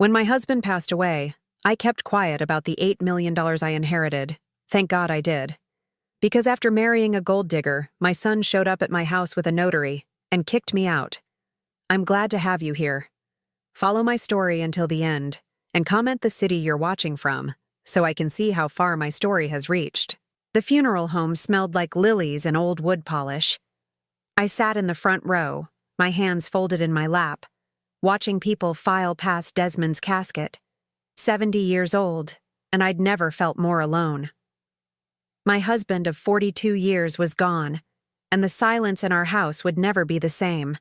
When my husband passed away, I kept quiet about the $8 million I inherited. Thank God I did. Because after marrying a gold digger, my son showed up at my house with a notary and kicked me out. I'm glad to have you here. Follow my story until the end and comment the city you're watching from so I can see how far my story has reached. The funeral home smelled like lilies and old wood polish. I sat in the front row, my hands folded in my lap, watching people file past Desmond's casket. 70 years old, and I'd never felt more alone. My husband of 42 years was gone, and the silence in our house would never be the same.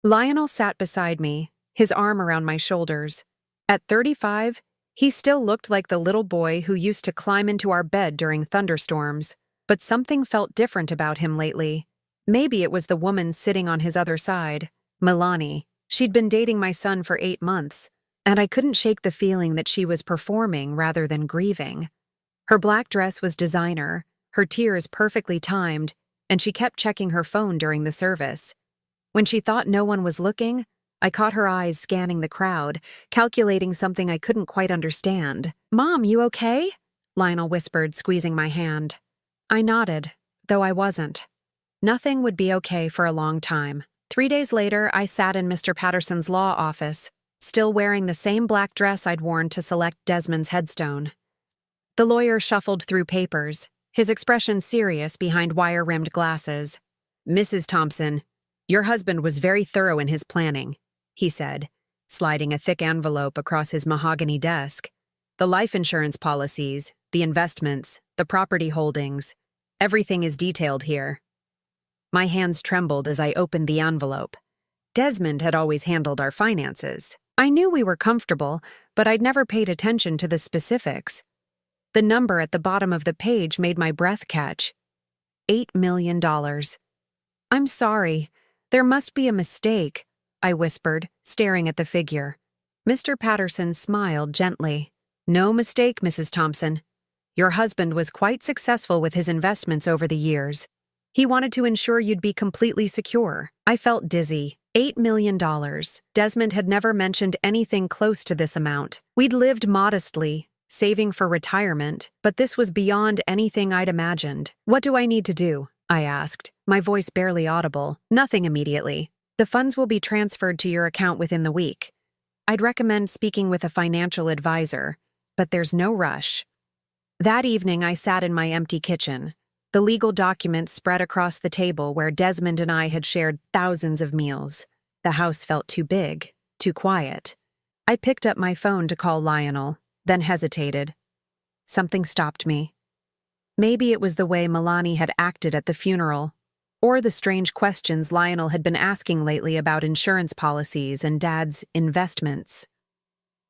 Lionel sat beside me, his arm around my shoulders. At 35, he still looked like the little boy who used to climb into our bed during thunderstorms, but something felt different about him lately. Maybe it was the woman sitting on his other side, Milani. She'd been dating my son for 8 months, and I couldn't shake the feeling that she was performing rather than grieving. Her black dress was designer, her tears perfectly timed, and she kept checking her phone during the service. When she thought no one was looking, I caught her eyes scanning the crowd, calculating something I couldn't quite understand. "Mom, you okay?" Lionel whispered, squeezing my hand. I nodded, though I wasn't. Nothing would be okay for a long time. 3 days later, I sat in Mr. Patterson's law office, still wearing the same black dress I'd worn to select Desmond's headstone. The lawyer shuffled through papers, his expression serious behind wire-rimmed glasses. "Mrs. Thompson, your husband was very thorough in his planning," he said, sliding a thick envelope across his mahogany desk. "The life insurance policies, the investments, the property holdings, everything is detailed here." My hands trembled as I opened the envelope. Desmond had always handled our finances. I knew we were comfortable, but I'd never paid attention to the specifics. The number at the bottom of the page made my breath catch. $8 million. "I'm sorry. There must be a mistake," I whispered, staring at the figure. Mr. Patterson smiled gently. "No mistake, Mrs. Thompson. Your husband was quite successful with his investments over the years. He wanted to ensure you'd be completely secure." I felt dizzy. $8 million. Desmond had never mentioned anything close to this amount. We'd lived modestly, saving for retirement, but this was beyond anything I'd imagined. "What do I need to do?" I asked, my voice barely audible. "Nothing immediately. The funds will be transferred to your account within the week. I'd recommend speaking with a financial advisor, but there's no rush." That evening, I sat in my empty kitchen, the legal documents spread across the table where Desmond and I had shared thousands of meals. The house felt too big, too quiet. I picked up my phone to call Lionel, then hesitated. Something stopped me. Maybe it was the way Milani had acted at the funeral, or the strange questions Lionel had been asking lately about insurance policies and Dad's investments.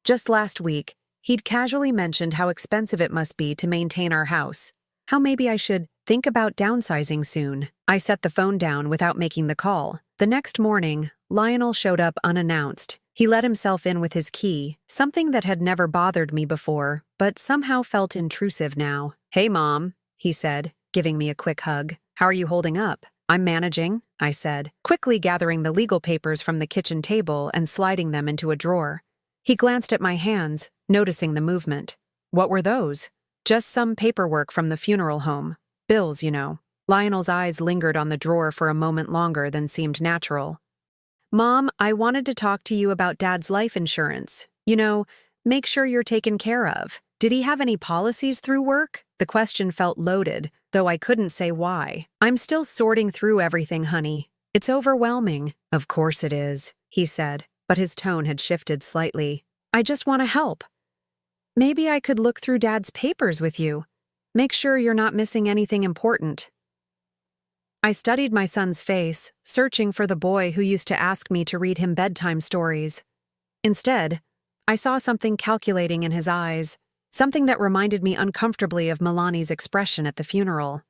Just last week, he'd casually mentioned how expensive it must be to maintain our house, how maybe I should think about downsizing soon. I set the phone down without making the call. The next morning, Lionel showed up unannounced. He let himself in with his key, something that had never bothered me before, but somehow felt intrusive now. "Hey, Mom," he said, giving me a quick hug. "How are you holding up?" "I'm managing," I said, quickly gathering the legal papers from the kitchen table and sliding them into a drawer. He glanced at my hands, noticing the movement. "What were those?" "Just some paperwork from the funeral home. Bills, you know." Lionel's eyes lingered on the drawer for a moment longer than seemed natural. "Mom, I wanted to talk to you about Dad's life insurance. You know, make sure you're taken care of. Did he have any policies through work?" The question felt loaded, though I couldn't say why. "I'm still sorting through everything, honey. It's overwhelming." "Of course it is," he said, but his tone had shifted slightly. "I just want to help. Maybe I could look through Dad's papers with you. Make sure you're not missing anything important." I studied my son's face, searching for the boy who used to ask me to read him bedtime stories. Instead, I saw something calculating in his eyes, something that reminded me uncomfortably of Milani's expression at the funeral.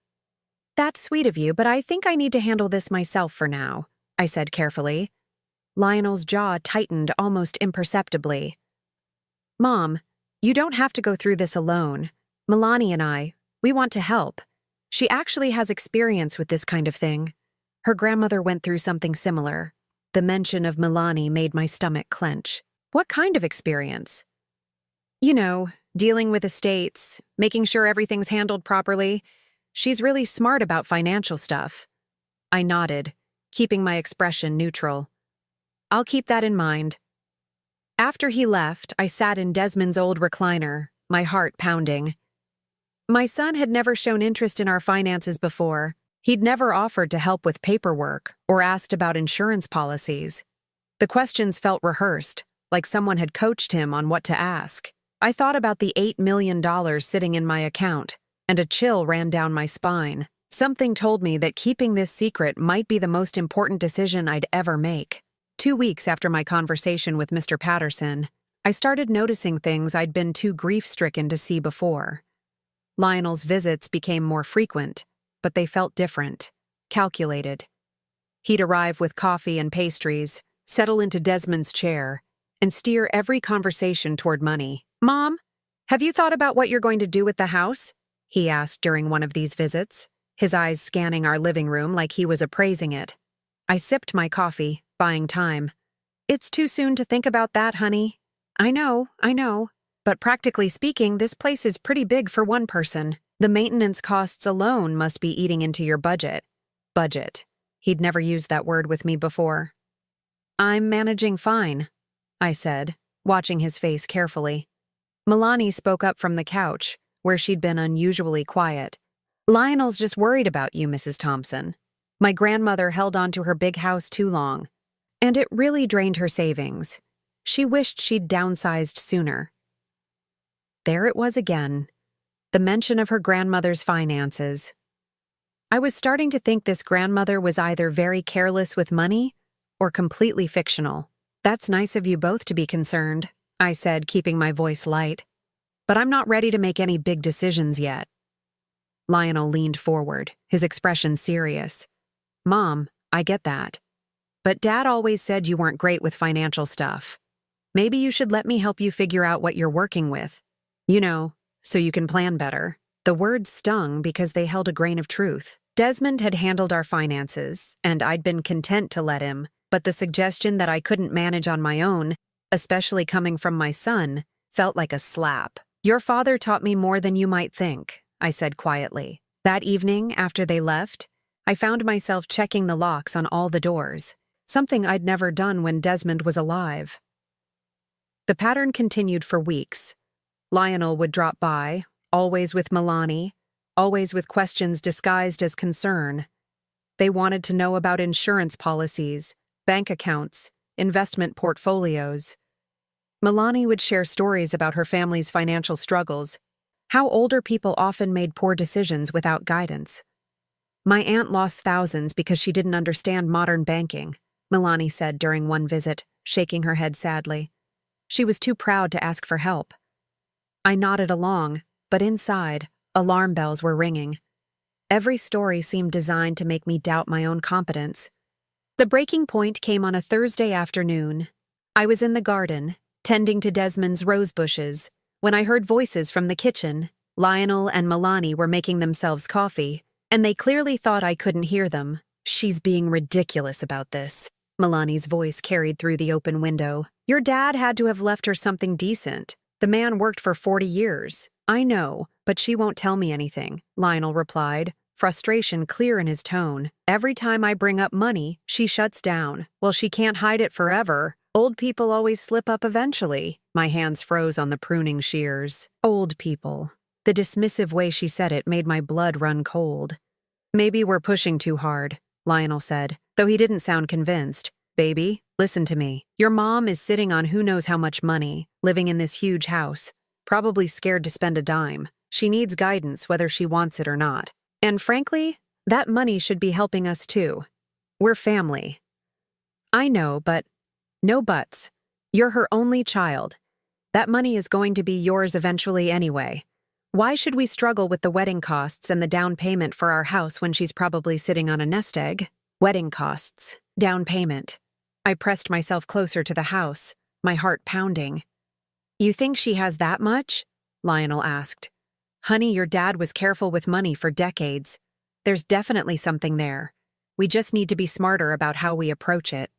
"That's sweet of you, but I think I need to handle this myself for now," I said carefully. Lionel's jaw tightened almost imperceptibly. "Mom, you don't have to go through this alone. Milani and we want to help. She actually has experience with this kind of thing. Her grandmother went through something similar." The mention of Milani made my stomach clench. What kind of experience? You know, dealing with estates, making sure everything's handled properly. She's really smart about financial stuff. I nodded, keeping my expression neutral. I'll keep that in mind. After he left, I sat in Desmond's old recliner, my heart pounding. My son had never shown interest in our finances before. He'd never offered to help with paperwork or asked about insurance policies. The questions felt rehearsed, like someone had coached him on what to ask. I thought about the $8 million sitting in my account, and a chill ran down my spine. Something told me that keeping this secret might be the most important decision I'd ever make. 2 weeks after my conversation with Mr. Patterson, I started noticing things I'd been too grief-stricken to see before. Lionel's visits became more frequent, but they felt different, calculated. He'd arrive with coffee and pastries, settle into Desmond's chair, and steer every conversation toward money. "Mom, have you thought about what you're going to do with the house?" he asked during one of these visits, his eyes scanning our living room like he was appraising it. I sipped my coffee, buying time. "It's too soon to think about that, honey." I know. But practically speaking, this place is pretty big for one person. The maintenance costs alone must be eating into your budget. Budget. He'd never used that word with me before. "I'm managing fine," I said, watching his face carefully. Milani spoke up from the couch, where she'd been unusually quiet. "Lionel's just worried about you, Mrs. Thompson. My grandmother held on to her big house too long, and it really drained her savings. She wished she'd downsized sooner." There it was again, the mention of her grandmother's finances. I was starting to think this grandmother was either very careless with money or completely fictional. "That's nice of you both to be concerned," I said, keeping my voice light. "But I'm not ready to make any big decisions yet." Lionel leaned forward, his expression serious. "Mom, I get that. But Dad always said you weren't great with financial stuff. Maybe you should let me help you figure out what you're working with. You know, so you can plan better." The words stung because they held a grain of truth. Desmond had handled our finances, and I'd been content to let him, but the suggestion that I couldn't manage on my own, especially coming from my son, felt like a slap. "Your father taught me more than you might think," I said quietly. That evening, after they left, I found myself checking the locks on all the doors, something I'd never done when Desmond was alive. The pattern continued for weeks. Lionel would drop by, always with Milani, always with questions disguised as concern. They wanted to know about insurance policies, bank accounts, investment portfolios. Milani would share stories about her family's financial struggles, how older people often made poor decisions without guidance. "My aunt lost thousands because she didn't understand modern banking," Milani said during one visit, shaking her head sadly. "She was too proud to ask for help." I nodded along, but inside, alarm bells were ringing. Every story seemed designed to make me doubt my own competence. The breaking point came on a Thursday afternoon. I was in the garden, tending to Desmond's rose bushes, when I heard voices from the kitchen. Lionel and Milani were making themselves coffee, and they clearly thought I couldn't hear them. "She's being ridiculous about this," Milani's voice carried through the open window. "Your dad had to have left her something decent. The man worked for 40 years. "I know, but she won't tell me anything," Lionel replied, frustration clear in his tone. "Every time I bring up money, she shuts down. Well, she can't hide it forever. Old people always slip up eventually." My hands froze on the pruning shears. Old people. The dismissive way she said it made my blood run cold. "Maybe we're pushing too hard," Lionel said, though he didn't sound convinced. "Baby, listen to me. Your mom is sitting on who knows how much money, living in this huge house, probably scared to spend a dime. She needs guidance whether she wants it or not. And frankly, that money should be helping us too. We're family." "I know, but..." "No buts. You're her only child. That money is going to be yours eventually anyway. Why should we struggle with the wedding costs and the down payment for our house when she's probably sitting on a nest egg?" Wedding costs. Down payment. I pressed myself closer to the house, my heart pounding. "You think she has that much?" Lionel asked. "Honey, your dad was careful with money for decades. There's definitely something there. We just need to be smarter about how we approach it."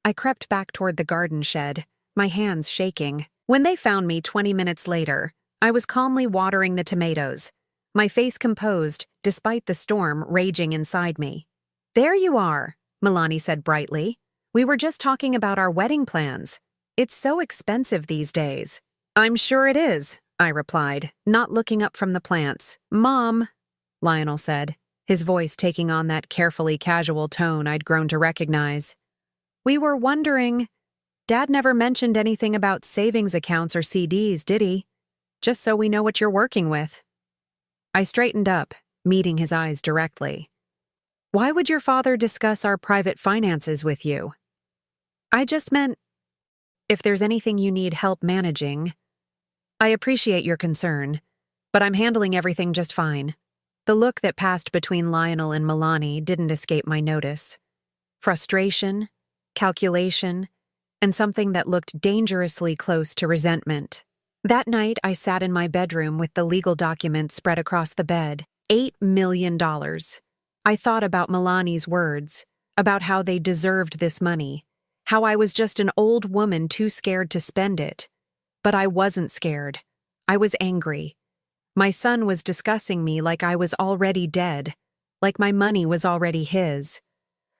I crept back toward the garden shed, my hands shaking. When they found me 20 minutes later, I was calmly watering the tomatoes, my face composed despite the storm raging inside me. "There you are," Milani said brightly. "We were just talking about our wedding plans. It's so expensive these days." "I'm sure it is," I replied, not looking up from the plants. "Mom," Lionel said, his voice taking on that carefully casual tone I'd grown to recognize. "We were wondering, Dad never mentioned anything about savings accounts or CDs, did he? Just so we know what you're working with." I straightened up, meeting his eyes directly. "Why would your father discuss our private finances with you?" "I just meant, if there's anything you need help managing." "I appreciate your concern, but I'm handling everything just fine." The look that passed between Lionel and Milani didn't escape my notice. Frustration, calculation, and something that looked dangerously close to resentment. That night, I sat in my bedroom with the legal documents spread across the bed. $8 million. I thought about Milani's words, about how they deserved this money, how I was just an old woman too scared to spend it. But I wasn't scared. I was angry. My son was discussing me like I was already dead, like my money was already his.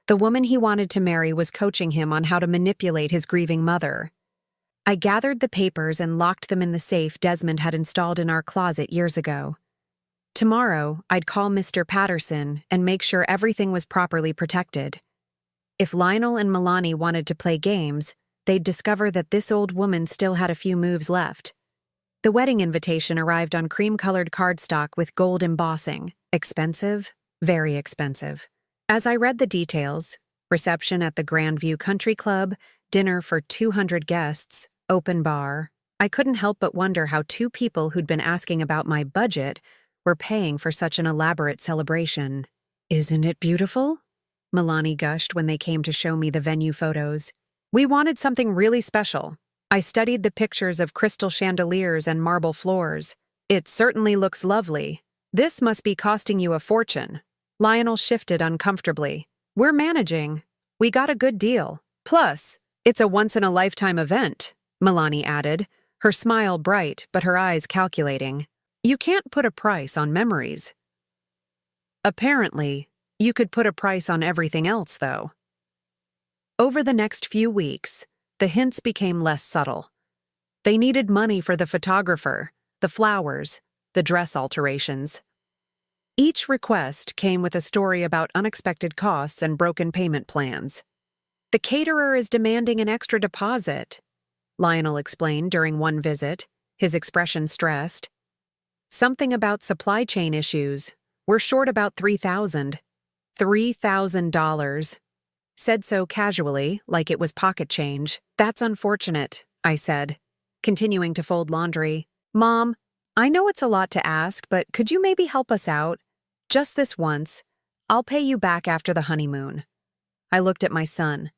The woman he wanted to marry was coaching him on how to manipulate his grieving mother. I gathered the papers and locked them in the safe Desmond had installed in our closet years ago. Tomorrow, I'd call Mr. Patterson and make sure everything was properly protected. If Lionel and Milani wanted to play games, they'd discover that this old woman still had a few moves left. The wedding invitation arrived on cream-colored cardstock with gold embossing. Expensive, very expensive. As I read the details, reception at the Grandview Country Club, dinner for 200 guests, open bar, I couldn't help but wonder how two people who'd been asking about my budget were paying for such an elaborate celebration. "Isn't it beautiful?" Milani gushed when they came to show me the venue photos. "We wanted something really special. I studied the pictures of crystal chandeliers and marble floors. It certainly looks lovely. This must be costing you a fortune." Lionel shifted uncomfortably. "We're managing. We got a good deal. Plus, it's a once-in-a-lifetime event," Milani added, her smile bright but her eyes calculating. "You can't put a price on memories." "Apparently, you could put a price on everything else, though." Over the next few weeks, the hints became less subtle. They needed money for the photographer, the flowers, the dress alterations. Each request came with a story about unexpected costs and broken payment plans. "The caterer is demanding an extra deposit," Lionel explained during one visit, his expression stressed. "Something about supply chain issues. We're short about $3,000. $3,000. Said so casually, like it was pocket change. "That's unfortunate," I said, continuing to fold laundry. "Mom, I know it's a lot to ask, but could you maybe help us out? Just this once. I'll pay you back after the honeymoon." I looked at my son,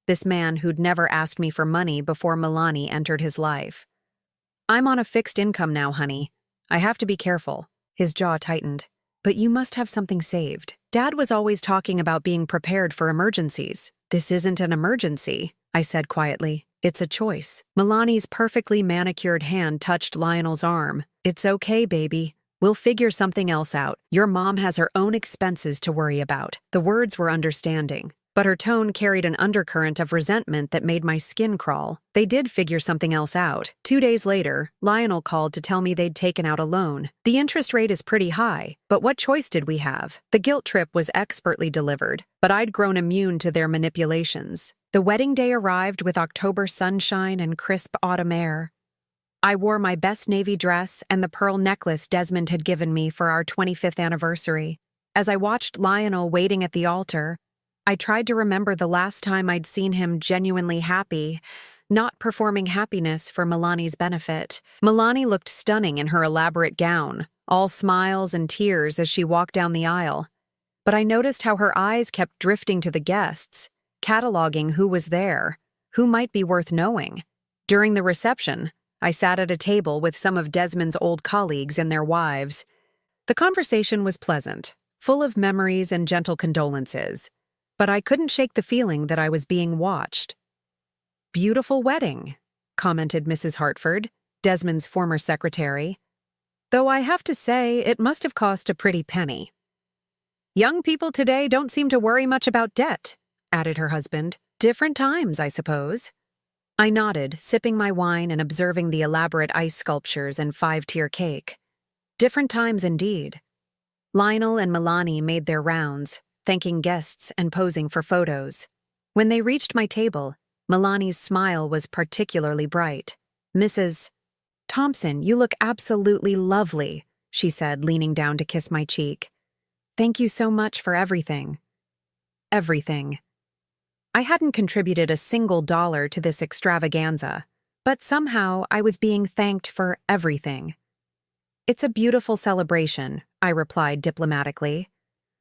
this man who'd never asked me for money before Milani entered his life. "I'm on a fixed income now, honey. I have to be careful." His jaw tightened. "But you must have something saved. Dad was always talking about being prepared for emergencies." "This isn't an emergency," I said quietly. "It's a choice." Milani's perfectly manicured hand touched Lionel's arm. "It's okay, baby. We'll figure something else out. Your mom has her own expenses to worry about." The words were understanding, but her tone carried an undercurrent of resentment that made my skin crawl. They did figure something else out. 2 days later, Lionel called to tell me they'd taken out a loan. "The interest rate is pretty high, but what choice did we have?" The guilt trip was expertly delivered, but I'd grown immune to their manipulations. The wedding day arrived with October sunshine and crisp autumn air. I wore my best navy dress and the pearl necklace Desmond had given me for our 25th anniversary. As I watched Lionel waiting at the altar, I tried to remember the last time I'd seen him genuinely happy, not performing happiness for Milani's benefit. Milani looked stunning in her elaborate gown, all smiles and tears as she walked down the aisle. But I noticed how her eyes kept drifting to the guests, cataloging who was there, who might be worth knowing. During the reception, I sat at a table with some of Desmond's old colleagues and their wives. The conversation was pleasant, full of memories and gentle condolences, but I couldn't shake the feeling that I was being watched. "Beautiful wedding," commented Mrs. Hartford, Desmond's former secretary. Though I have to say, it must have cost a pretty penny. Young people today don't seem to worry much about debt, added her husband. Different times, I suppose. I nodded, sipping my wine and observing the elaborate ice sculptures and five-tier cake. Different times indeed. Lionel and Milani made their rounds, thanking guests and posing for photos. When they reached my table, Milani's smile was particularly bright. Mrs. Thompson, you look absolutely lovely, she said, leaning down to kiss my cheek. Thank you so much for everything. Everything. I hadn't contributed a single dollar to this extravaganza, but somehow I was being thanked for everything. It's a beautiful celebration, I replied diplomatically.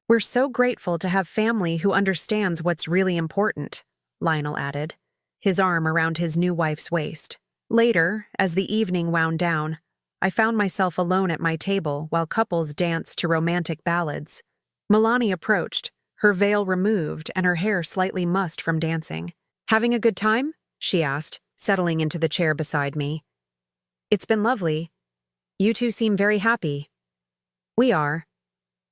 We're so grateful to have family who understands what's really important, Lionel added, his arm around his new wife's waist. Later, as the evening wound down, I found myself alone at my table while couples danced to romantic ballads. Milani approached, her veil removed and her hair slightly mussed from dancing. Having a good time? She asked, settling into the chair beside me. It's been lovely. You two seem very happy. We are.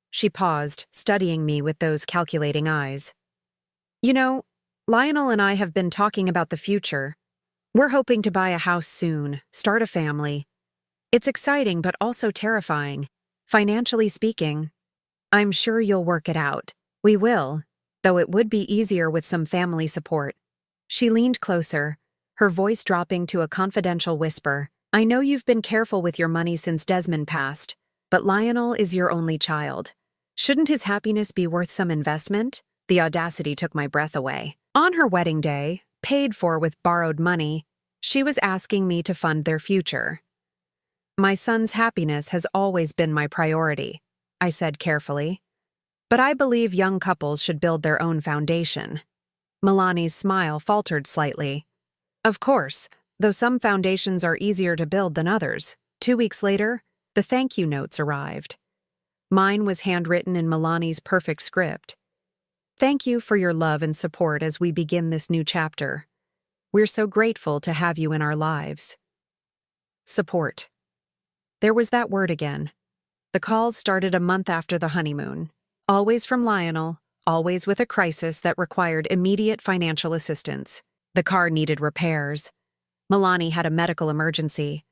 She paused, studying me with those calculating eyes. You know, Lionel and I have been talking about the future. We're hoping to buy a house soon, start a family. It's exciting but also terrifying. Financially speaking, I'm sure you'll work it out. We will, though it would be easier with some family support. She leaned closer, her voice dropping to a confidential whisper. I know you've been careful with your money since Desmond passed, but Lionel is your only child. Shouldn't his happiness be worth some investment? The audacity took my breath away. On her wedding day, paid for with borrowed money, she was asking me to fund their future. My son's happiness has always been my priority, I said carefully. But I believe young couples should build their own foundation. Milani's smile faltered slightly. Of course, though some foundations are easier to build than others. 2 weeks later, the thank you notes arrived. Mine was handwritten in Milani's perfect script. Thank you for your love and support as we begin this new chapter. We're so grateful to have you in our lives. Support. There was that word again. The calls started a month after the honeymoon. Always from Lionel, always with a crisis that required immediate financial assistance. The car needed repairs. Milani had a medical emergency.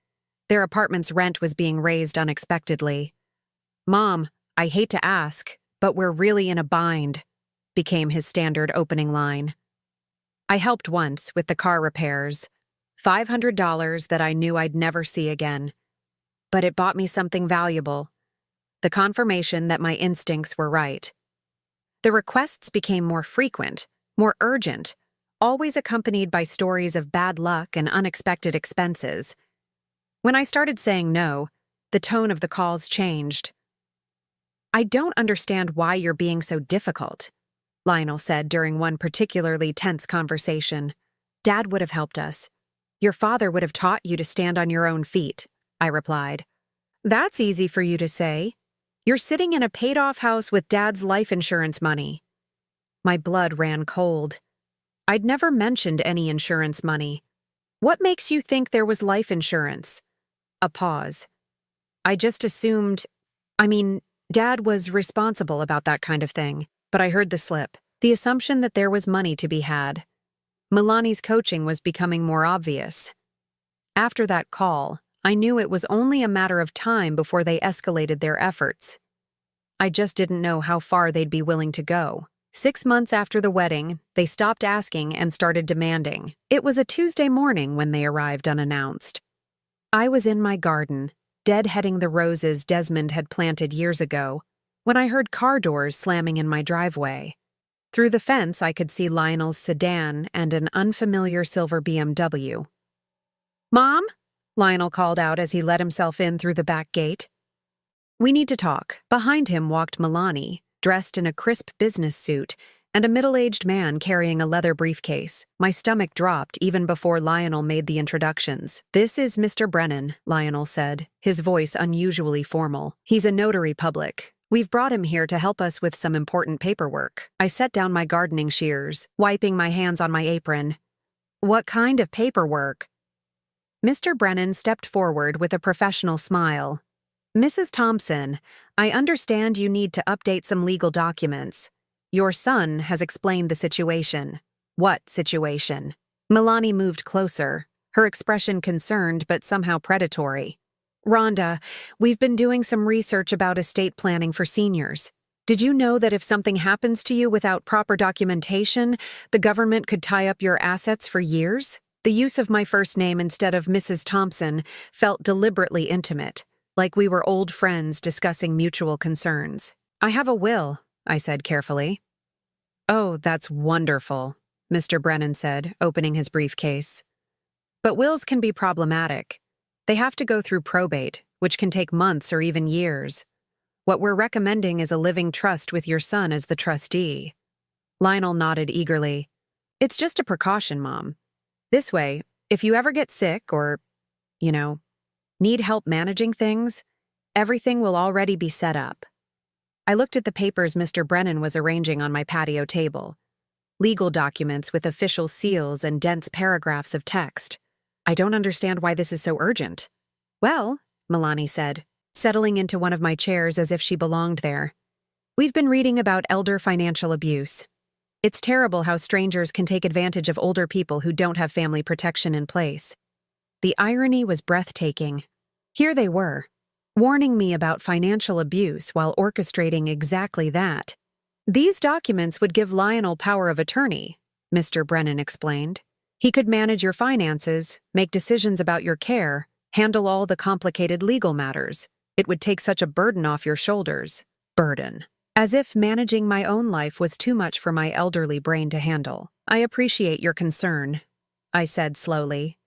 Their apartment's rent was being raised unexpectedly. Mom, I hate to ask, but we're really in a bind, became his standard opening line. I helped once with the car repairs, $500 that I knew I'd never see again. But it bought me something valuable. The confirmation that my instincts were right. The requests became more frequent, more urgent, always accompanied by stories of bad luck and unexpected expenses. When I started saying no, the tone of the calls changed. I don't understand why you're being so difficult, Lionel said during one particularly tense conversation. Dad would have helped us. Your father would have taught you to stand on your own feet, I replied. That's easy for you to say. You're sitting in a paid-off house with Dad's life insurance money. My blood ran cold. I'd never mentioned any insurance money. What makes you think there was life insurance? A pause. I just assumed, Dad was responsible about that kind of thing, but I heard the slip. The assumption that there was money to be had. Milani's coaching was becoming more obvious. After that call, I knew it was only a matter of time before they escalated their efforts. I just didn't know how far they'd be willing to go. 6 months after the wedding, they stopped asking and started demanding. It was a Tuesday morning when they arrived unannounced. I was in my garden, deadheading the roses Desmond had planted years ago, when I heard car doors slamming in my driveway. Through the fence, I could see Lionel's sedan and an unfamiliar silver BMW. Mom? Lionel called out as he let himself in through the back gate. We need to talk. Behind him walked Milani, dressed in a crisp business suit, and a middle-aged man carrying a leather briefcase. My stomach dropped even before Lionel made the introductions. This is Mr. Brennan, Lionel said, his voice unusually formal. He's a notary public. We've brought him here to help us with some important paperwork. I set down my gardening shears, wiping my hands on my apron. What kind of paperwork? Mr. Brennan stepped forward with a professional smile. Mrs. Thompson, I understand you need to update some legal documents. Your son has explained the situation. What situation? Milani moved closer, her expression concerned but somehow predatory. Rhonda, we've been doing some research about estate planning for seniors. Did you know that if something happens to you without proper documentation, the government could tie up your assets for years? The use of my first name instead of Mrs. Thompson felt deliberately intimate, like we were old friends discussing mutual concerns. I have a will, I said carefully. Oh, that's wonderful, Mr. Brennan said, opening his briefcase. But wills can be problematic. They have to go through probate, which can take months or even years. What we're recommending is a living trust with your son as the trustee. Lionel nodded eagerly. It's just a precaution, Mom. This way, if you ever get sick or, need help managing things, everything will already be set up. I looked at the papers Mr. Brennan was arranging on my patio table. Legal documents with official seals and dense paragraphs of text. I don't understand why this is so urgent. Well, Milani said, settling into one of my chairs as if she belonged there. We've been reading about elder financial abuse. It's terrible how strangers can take advantage of older people who don't have family protection in place. The irony was breathtaking. Here they were, warning me about financial abuse while orchestrating exactly that. These documents would give Lionel power of attorney, Mr. Brennan explained. He could manage your finances, make decisions about your care, handle all the complicated legal matters. It would take such a burden off your shoulders. Burden. As if managing my own life was too much for my elderly brain to handle. I appreciate your concern, I said slowly.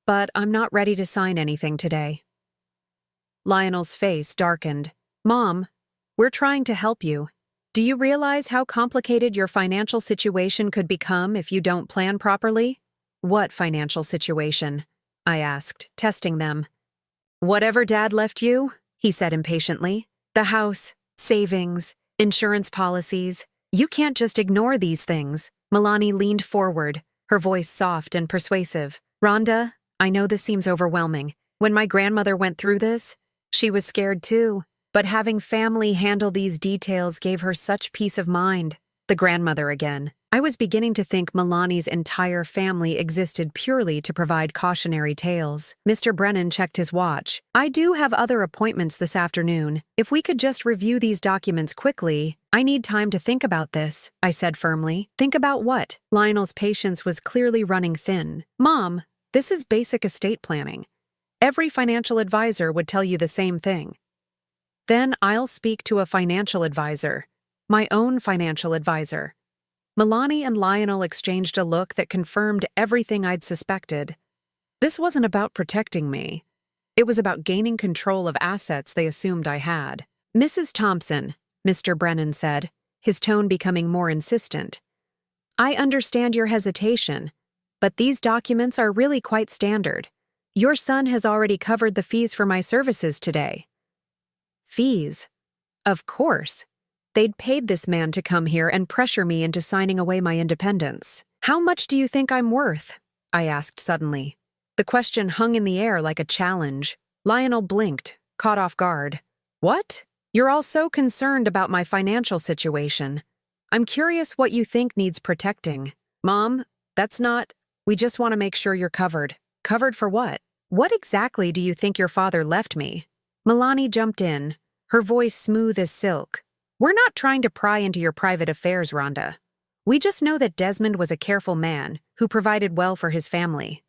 But I'm not ready to sign anything today. Lionel's face darkened. Mom, we're trying to help you. Do you realize how complicated your financial situation could become if you don't plan properly? What financial situation? I asked, testing them. Whatever Dad left you, he said impatiently. The house, savings, insurance policies. You can't just ignore these things. Milani leaned forward, her voice soft and persuasive. Rhonda, I know this seems overwhelming. When my grandmother went through this, she was scared too. But having family handle these details gave her such peace of mind. The grandmother again. I was beginning to think Milani's entire family existed purely to provide cautionary tales. Mr. Brennan checked his watch. I do have other appointments this afternoon. If we could just review these documents quickly. I need time to think about this, I said firmly. Think about what? Lionel's patience was clearly running thin. Mom, this is basic estate planning. Every financial advisor would tell you the same thing. Then I'll speak to a financial advisor, my own financial advisor. Milani and Lionel exchanged a look that confirmed everything I'd suspected. This wasn't about protecting me. It was about gaining control of assets they assumed I had. Mrs. Thompson, Mr. Brennan said, his tone becoming more insistent. I understand your hesitation, but these documents are really quite standard. Your son has already covered the fees for my services today. Fees? Of course. They'd paid this man to come here and pressure me into signing away my independence. How much do you think I'm worth? I asked suddenly. The question hung in the air like a challenge. Lionel blinked, caught off guard. What? You're all so concerned about my financial situation. I'm curious what you think needs protecting. Mom, that's not... We just want to make sure you're covered. Covered for what? What exactly do you think your father left me? Milani jumped in, her voice smooth as silk. We're not trying to pry into your private affairs, Rhonda. We just know that Desmond was a careful man who provided well for his family.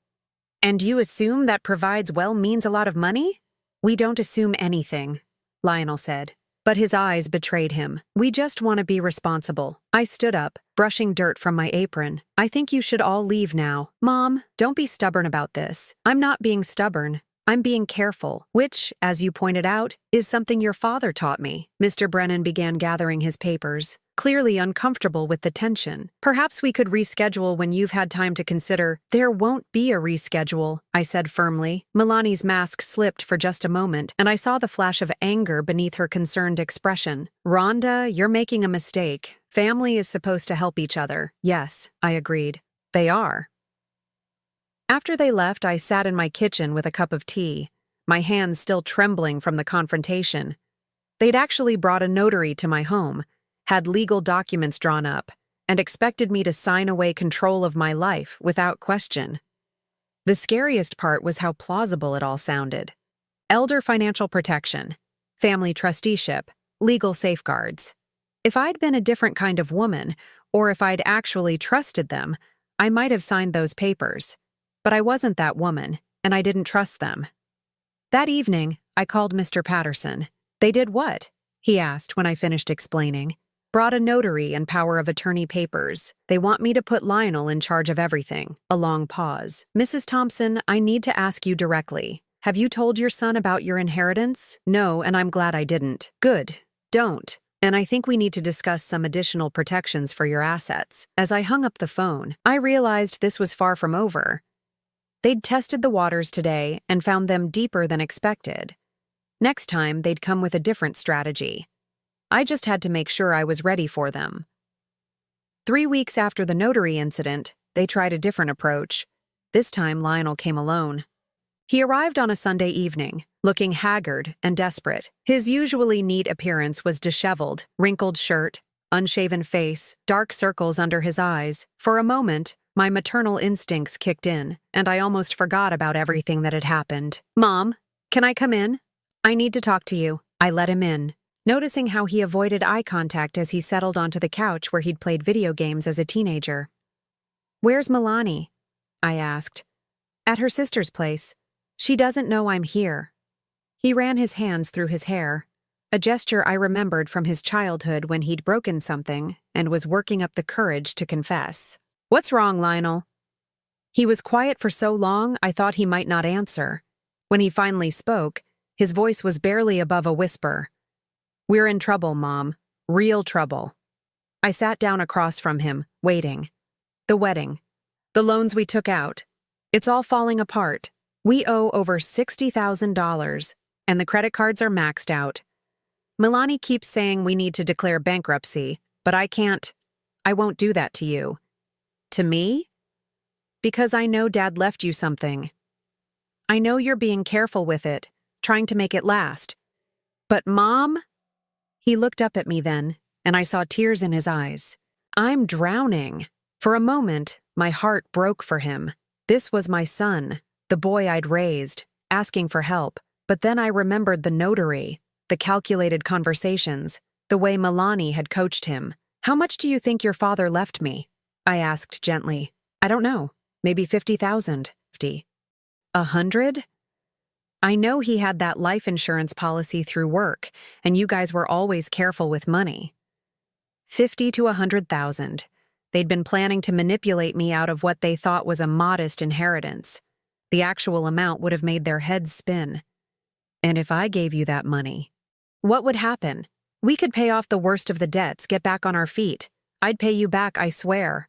And you assume that provides well means a lot of money? We don't assume anything, Lionel said. But his eyes betrayed him. We just want to be responsible. I stood up, brushing dirt from my apron. I think you should all leave now. Mom, don't be stubborn about this. I'm not being stubborn. I'm being careful, which, as you pointed out, is something your father taught me. Mr. Brennan began gathering his papers, clearly uncomfortable with the tension. Perhaps we could reschedule when you've had time to consider. There won't be a reschedule, I said firmly. Milani's mask slipped for just a moment, and I saw the flash of anger beneath her concerned expression. Rhonda, you're making a mistake. Family is supposed to help each other. Yes, I agreed. They are. After they left, I sat in my kitchen with a cup of tea, my hands still trembling from the confrontation. They'd actually brought a notary to my home, had legal documents drawn up, and expected me to sign away control of my life without question. The scariest part was how plausible it all sounded. Elder financial protection, family trusteeship, legal safeguards. If I'd been a different kind of woman, or if I'd actually trusted them, I might have signed those papers. But I wasn't that woman, and I didn't trust them. That evening, I called Mr. Patterson. They did what? He asked when I finished explaining. Brought a notary and power of attorney papers. They want me to put Lionel in charge of everything. A long pause. Mrs. Thompson, I need to ask you directly. Have you told your son about your inheritance? No, and I'm glad I didn't. Good. Don't. And I think we need to discuss some additional protections for your assets. As I hung up the phone, I realized this was far from over. They'd tested the waters today and found them deeper than expected. Next time, they'd come with a different strategy. I just had to make sure I was ready for them. 3 weeks after the notary incident, they tried a different approach. This time, Lionel came alone. He arrived on a Sunday evening, looking haggard and desperate. His usually neat appearance was disheveled, wrinkled shirt, unshaven face, dark circles under his eyes. For a moment, my maternal instincts kicked in, and I almost forgot about everything that had happened. Mom, can I come in? I need to talk to you. I let him in, noticing how he avoided eye contact as he settled onto the couch where he'd played video games as a teenager. Where's Milani? I asked. At her sister's place. She doesn't know I'm here. He ran his hands through his hair, a gesture I remembered from his childhood when he'd broken something and was working up the courage to confess. What's wrong, Lionel? He was quiet for so long I thought he might not answer. When he finally spoke, his voice was barely above a whisper. We're in trouble, Mom. Real trouble. I sat down across from him, waiting. The wedding. The loans we took out. It's all falling apart. We owe over $60,000, and the credit cards are maxed out. Milani keeps saying we need to declare bankruptcy, but I can't. I won't do that to you. To me? Because I know Dad left you something. I know you're being careful with it, trying to make it last. But Mom? He looked up at me then, and I saw tears in his eyes. I'm drowning. For a moment, my heart broke for him. This was my son, the boy I'd raised, asking for help. But then I remembered the notary, the calculated conversations, the way Milani had coached him. How much do you think your father left me? I asked gently. I don't know. Maybe 50,000. 50. 100? I know he had that life insurance policy through work, and you guys were always careful with money. 50 to 100,000. They'd been planning to manipulate me out of what they thought was a modest inheritance. The actual amount would have made their heads spin. And if I gave you that money, what would happen? We could pay off the worst of the debts, get back on our feet. I'd pay you back, I swear.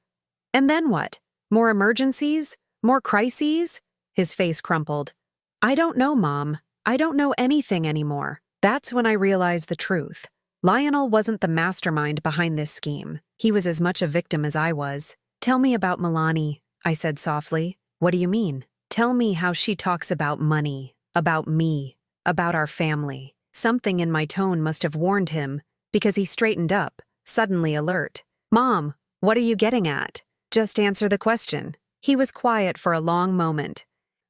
And then what? More emergencies? More crises? His face crumpled. I don't know, Mom. I don't know anything anymore. That's when I realized the truth. Lionel wasn't the mastermind behind this scheme. He was as much a victim as I was. Tell me about Milani, I said softly. What do you mean? Tell me how she talks about money, about me, about our family. Something in my tone must have warned him, because he straightened up, suddenly alert. Mom, what are you getting at? Just answer the question. He was quiet for a long moment,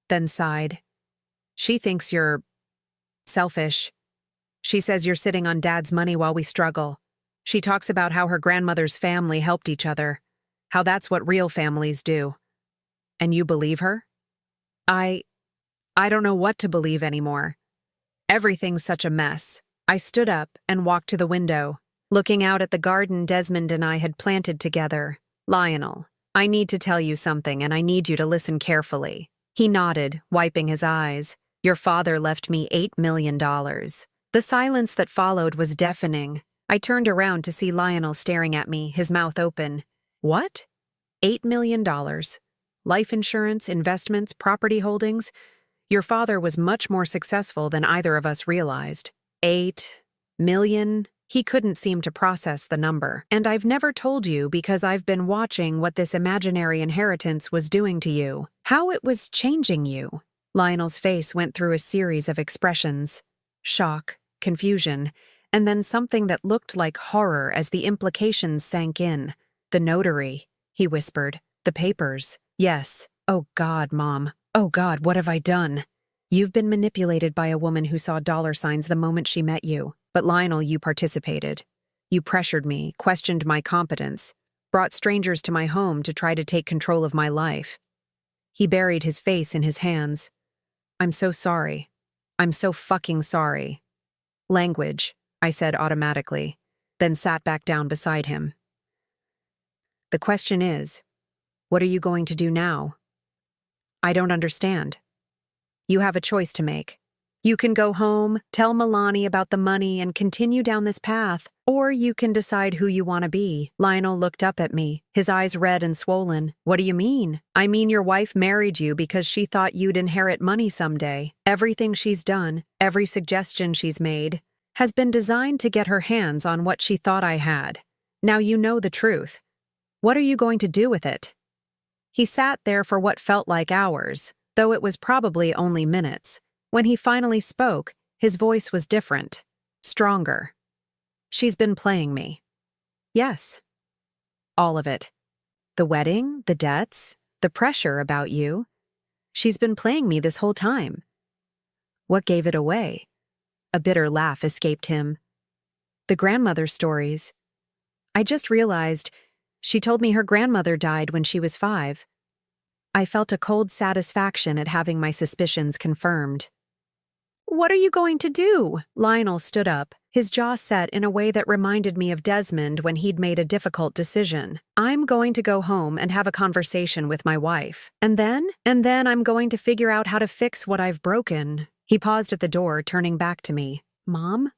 then sighed. She thinks you're selfish. She says you're sitting on Dad's money while we struggle. She talks about how her grandmother's family helped each other, how that's what real families do. And you believe her? I don't know what to believe anymore. Everything's such a mess. I stood up and walked to the window, looking out at the garden Desmond and I had planted together. Lionel, I need to tell you something, and I need you to listen carefully. He nodded, wiping his eyes. Your father left me $8 million. The silence that followed was deafening. I turned around to see Lionel staring at me, his mouth open. What? $8 million. Life insurance, investments, property holdings. Your father was much more successful than either of us realized. $8 million? He couldn't seem to process the number. "And I've never told you because I've been watching what this imaginary inheritance was doing to you. How it was changing you." Lionel's face went through a series of expressions: shock, confusion, and then something that looked like horror as the implications sank in. "The notary," he whispered. "The papers." "Yes. Oh God, Mom. Oh God, what have I done?" "You've been manipulated by a woman who saw dollar signs the moment she met you. But Lionel, you participated. You pressured me, questioned my competence, brought strangers to my home to try to take control of my life." He buried his face in his hands. "I'm so sorry. I'm so fucking sorry." "Language," I said automatically, then sat back down beside him. "The question is, what are you going to do now?" "I don't understand." "You have a choice to make. You can go home, tell Milani about the money, and continue down this path, or you can decide who you want to be." Lionel looked up at me, his eyes red and swollen. "What do you mean?" "I mean your wife married you because she thought you'd inherit money someday. Everything she's done, every suggestion she's made, has been designed to get her hands on what she thought I had. Now you know the truth. What are you going to do with it?" He sat there for what felt like hours, though it was probably only minutes. When he finally spoke, his voice was different, stronger. "She's been playing me." "Yes." "All of it. The wedding, the debts, the pressure about you. She's been playing me this whole time." "What gave it away?" A bitter laugh escaped him. "The grandmother stories. I just realized she told me her grandmother died when she was 5. I felt a cold satisfaction at having my suspicions confirmed." "What are you going to do?" Lionel stood up, his jaw set in a way that reminded me of Desmond when he'd made a difficult decision. "I'm going to go home and have a conversation with my wife. And then I'm going to figure out how to fix what I've broken." He paused at the door, turning back to me. "Mom,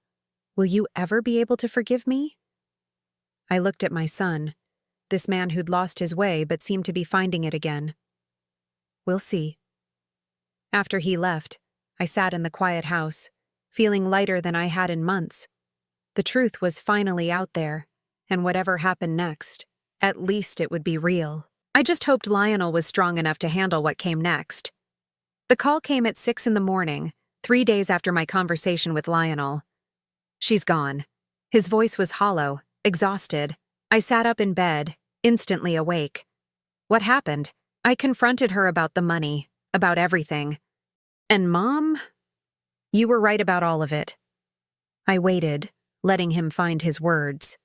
will you ever be able to forgive me?" I looked at my son, this man who'd lost his way but seemed to be finding it again. "We'll see." After he left, I sat in the quiet house, feeling lighter than I had in months. The truth was finally out there, and whatever happened next, at least it would be real. I just hoped Lionel was strong enough to handle what came next. The call came at 6 in the morning, 3 days after my conversation with Lionel. "She's gone." His voice was hollow, exhausted. I sat up in bed, instantly awake. "What happened?" I confronted her about the money, about everything. "And Mom, you were right about all of it." I waited, letting him find his words.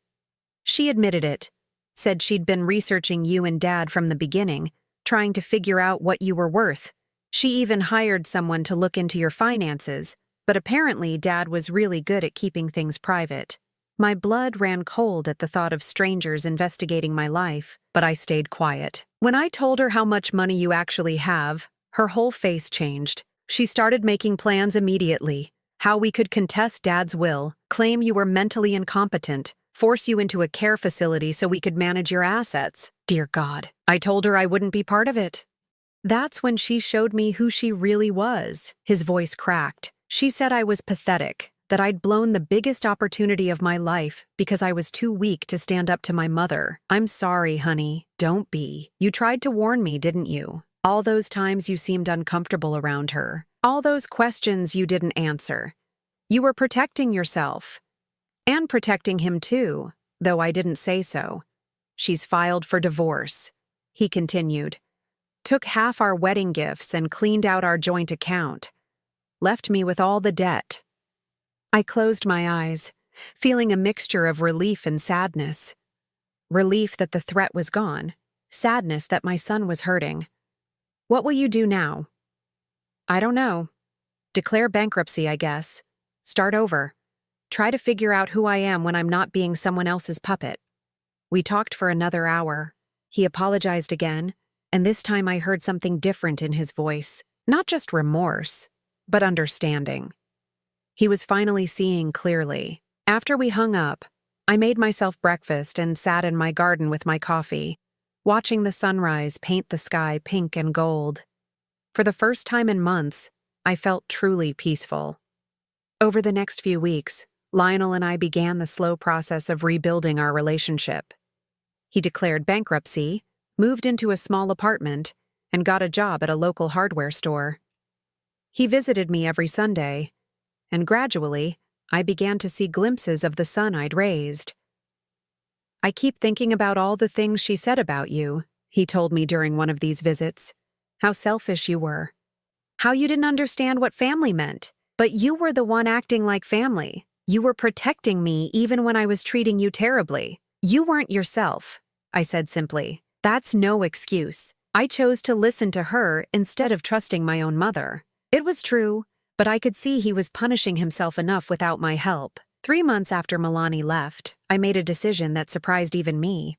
"She admitted it, said she'd been researching you and Dad from the beginning, trying to figure out what you were worth. She even hired someone to look into your finances, but apparently Dad was really good at keeping things private." My blood ran cold at the thought of strangers investigating my life, but I stayed quiet. "When I told her how much money you actually have, her whole face changed. She started making plans immediately. How we could contest Dad's will, claim you were mentally incompetent, force you into a care facility so we could manage your assets. Dear God, I told her I wouldn't be part of it." That's when she showed me who she really was. His voice cracked. "She said I was pathetic, that I'd blown the biggest opportunity of my life because I was too weak to stand up to my mother. I'm sorry, honey. Don't be. You tried to warn me, didn't you? All those times you seemed uncomfortable around her. All those questions you didn't answer. You were protecting yourself. And protecting him too, though I didn't say so. She's filed for divorce," he continued. "Took half our wedding gifts and cleaned out our joint account. Left me with all the debt." I closed my eyes, feeling a mixture of relief and sadness. Relief that the threat was gone, sadness that my son was hurting. "What will you do now?" "I don't know. Declare bankruptcy, I guess. Start over. Try to figure out who I am when I'm not being someone else's puppet." We talked for another hour. He apologized again, and this time I heard something different in his voice. Not just remorse, but understanding. He was finally seeing clearly. After we hung up, I made myself breakfast and sat in my garden with my coffee, watching the sunrise paint the sky pink and gold. For the first time in months, I felt truly peaceful. Over the next few weeks, Lionel and I began the slow process of rebuilding our relationship. He declared bankruptcy, moved into a small apartment, and got a job at a local hardware store. He visited me every Sunday, and gradually, I began to see glimpses of the son I'd raised. "I keep thinking about all the things she said about you," he told me during one of these visits. "How selfish you were. How you didn't understand what family meant. But you were the one acting like family. You were protecting me even when I was treating you terribly. You weren't yourself," I said simply. "That's no excuse. I chose to listen to her instead of trusting my own mother." It was true, but I could see he was punishing himself enough without my help. 3 months after Milani left, I made a decision that surprised even me.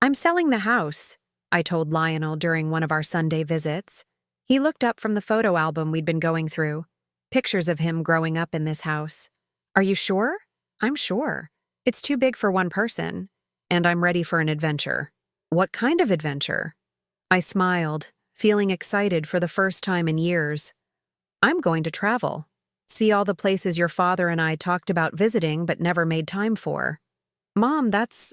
"I'm selling the house," I told Lionel during one of our Sunday visits. He looked up from the photo album we'd been going through, pictures of him growing up in this house. "Are you sure?" "I'm sure. It's too big for one person, and I'm ready for an adventure." "What kind of adventure?" I smiled, feeling excited for the first time in years. "I'm going to travel. See all the places your father and I talked about visiting but never made time for." "Mom, that's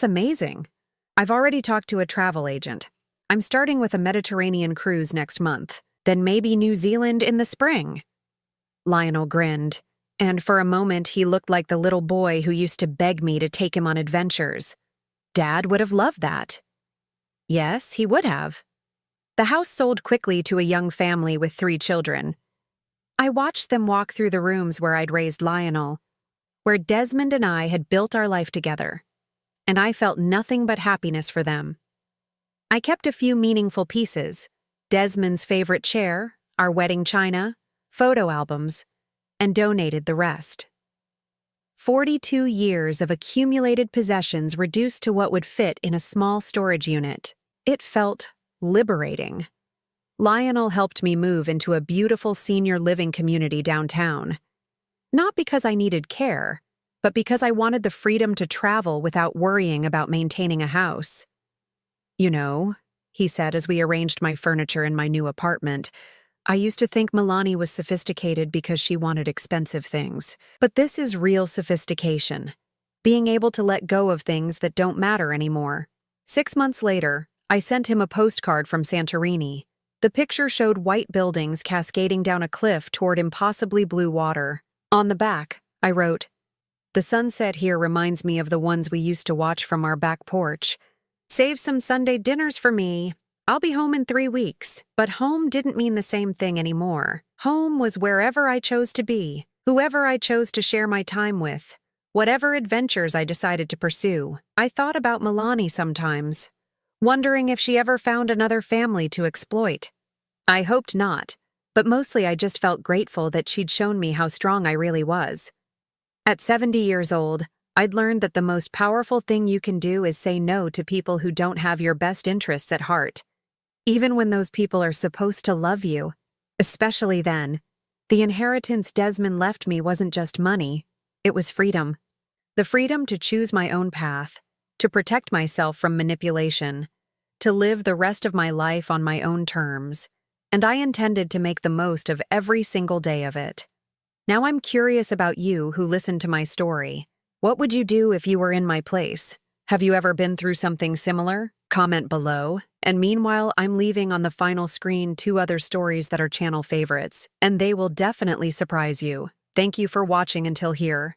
amazing. I've already talked to a travel agent. I'm starting with a Mediterranean cruise next month, then maybe New Zealand in the spring." Lionel grinned, and for a moment he looked like the little boy who used to beg me to take him on adventures. Dad would have loved that. Yes, he would have. The house sold quickly to a young family with 3 children. I watched them walk through the rooms where I'd raised Lionel, where Desmond and I had built our life together, and I felt nothing but happiness for them. I kept a few meaningful pieces: Desmond's favorite chair, our wedding china, photo albums, and donated the rest. 42 years of accumulated possessions reduced to what would fit in a small storage unit. It felt liberating. Lionel helped me move into a beautiful senior living community downtown. Not because I needed care, but because I wanted the freedom to travel without worrying about maintaining a house. "You know," he said as we arranged my furniture in my new apartment, "I used to think Milani was sophisticated because she wanted expensive things. But this is real sophistication. Being able to let go of things that don't matter anymore." 6 months later, I sent him a postcard from Santorini. The picture showed white buildings cascading down a cliff toward impossibly blue water. On the back, I wrote, "The sunset here reminds me of the ones we used to watch from our back porch. Save some Sunday dinners for me. I'll be home in 3 weeks." But home didn't mean the same thing anymore. Home was wherever I chose to be, whoever I chose to share my time with, whatever adventures I decided to pursue. I thought about Milani sometimes, wondering if she ever found another family to exploit. I hoped not, but mostly I just felt grateful that she'd shown me how strong I really was. At 70 years old, I'd learned that the most powerful thing you can do is say no to people who don't have your best interests at heart. Even when those people are supposed to love you. Especially then. The inheritance Desmond left me wasn't just money, it was freedom. The freedom to choose my own path, to protect myself from manipulation, to live the rest of my life on my own terms, and I intended to make the most of every single day of it. Now I'm curious about you who listened to my story. What would you do if you were in my place? Have you ever been through something similar? Comment below. And meanwhile, I'm leaving on the final screen 2 other stories that are channel favorites, and they will definitely surprise you. Thank you for watching until here.